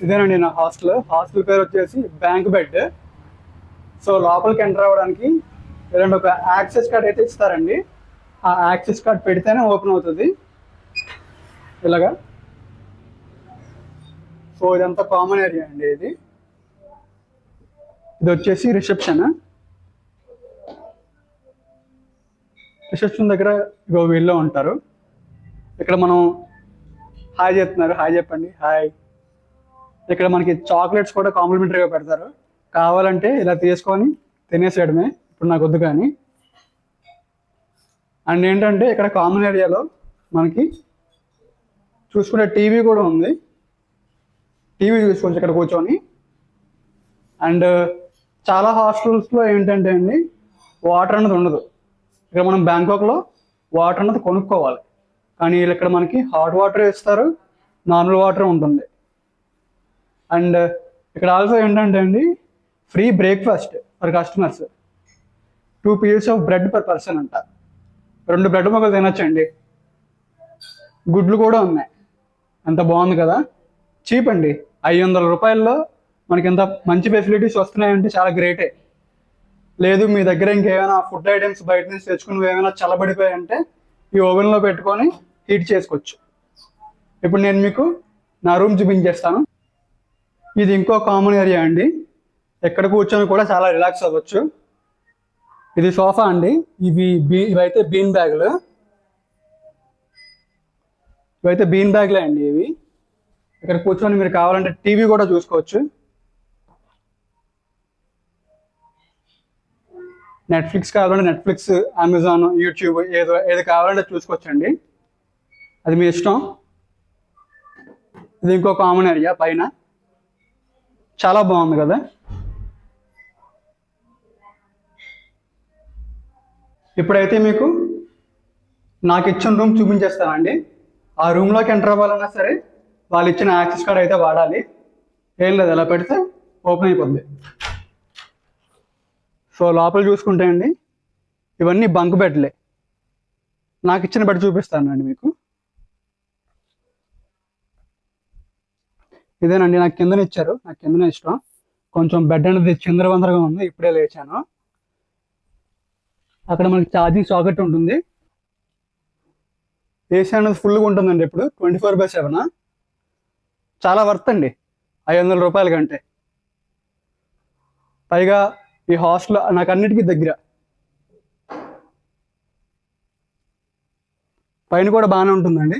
ఇదేనండి నా హాస్టల్ పేరు వచ్చేసి బ్యాంక్ బెడ్. సో లోపలికి ఎంటర్ అవ్వడానికి ఇలాంటి ఒక యాక్సెస్ కార్డ్ అయితే ఇస్తారండి. ఆ యాక్సెస్ కార్డ్ పెడితేనే ఓపెన్ అవుతుంది ఇలాగా. సో ఇదంతా కామన్ ఏరియా అండి. ఇది వచ్చేసి రిసెప్షన్ దగ్గర ఇగో వీళ్ళు ఉంటారు. ఇక్కడ మనం హాయ్ చెప్తున్నారు, హాయ్ చెప్పండి, హాయ్. ఇక్కడ మనకి చాక్లెట్స్ కూడా కాంప్లిమెంటరీగా పెడతారు. కావాలంటే ఇలా తీసుకొని తినేసేయడమే, ఇప్పుడు నాకు వద్దు కానీ. అండ్ ఏంటంటే ఇక్కడ కామన్ ఏరియాలో మనకి చూసుకునే టీవీ కూడా ఉంది. టీవీ చూసుకోవచ్చు ఇక్కడ కూర్చొని. అండ్ చాలా హాస్టల్స్లో ఏంటంటే అండి వాటర్ అన్నది ఉండదు. ఇక్కడ మనం బ్యాంకాక్లో వాటర్ అన్నది కొనుక్కోవాలి. కానీ ఇక్కడ మనకి హాట్ వాటర్ ఇస్తారు, నార్మల్ వాటర్ ఉంటుంది. అండ్ ఇక్కడ ఆల్సో ఏంటంటే అండి free breakfast for customers. 2 pieces of bread per person అంట. 2 బ్రెడ్ ముక్కలు తినొచ్చండి. గుడ్లు కూడా ఉన్నాయి. ఎంత బాగుంది కదా, చీప్ అండి. 500 రూపాయల్లో మనకి ఎంత మంచి ఫెసిలిటీస్ వస్తున్నాయంటే చాలా గ్రేటే. లేదు మీ దగ్గర ఇంకేమైనా ఫుడ్ ఐటమ్స్ బయట నుంచి తెచ్చుకుని ఏమైనా చల్లబడిపోయాయంటే ఈ ఓవెన్లో పెట్టుకొని హీట్ చేసుకోవచ్చు. ఇప్పుడు నేను మీకు నా రూమ్ చూపించేస్తాను. ఇది ఇంకో కామన్ ఏరియా అండి. ఎక్కడ కూర్చొని కూడా చాలా రిలాక్స్ అవ్వచ్చు. ఇది సోఫా అండి. ఇవైతే బీన్ బ్యాగ్లు. ఇవైతే బీన్ బ్యాగ్లే అండి ఇవి. ఇక్కడ కూర్చొని మీరు కావాలంటే టీవీ కూడా చూసుకోవచ్చు. నెట్ఫ్లిక్స్ కావాలంటే నెట్ఫ్లిక్స్, అమెజాన్, యూట్యూబ్ ఏది కావాలంటే చూసుకోవచ్చండి. అది మీ ఇష్టం. ఇది ఇంకో కామన్ ఏరియా పైన. చాలా బాగుంది కదా. ఇప్పుడైతే మీకు నాకు ఇచ్చిన రూమ్ చూపించేస్తానండి. ఆ రూమ్లోకి ఎంటర్ అవ్వాలన్నా సరే వాళ్ళు ఇచ్చిన యాక్సెస్ కార్డ్ అయితే వాడాలి. ఏం లేదు, ఎలా పెడితే ఓపెన్ అయిపోద్ది. సో లోపల చూసుకుంటే అండి ఇవన్నీ బంక్ బెడ్లే. నాకు ఇచ్చిన బెడ్ చూపిస్తానండి మీకు. ఇదేనండి నాకు కిందనే ఇచ్చారు, నాకు కిందనే ఇష్టం. కొంచెం బెడ్ అనేది చిందరవందరగా ఉంది, ఇప్పుడే లేచాను. అక్కడ మనకి ఛార్జింగ్ సాకెట్ ఉంటుంది. ఏసీ అనేది ఫుల్గా ఉంటుందండి ఇప్పుడు 24/7. చాలా వర్త్ అండి 500 రూపాయల కంటే. పైగా ఈ హాస్టల్ నాకు అన్నిటికీ దగ్గర. పైన కూడా బాగానే ఉంటుందండి.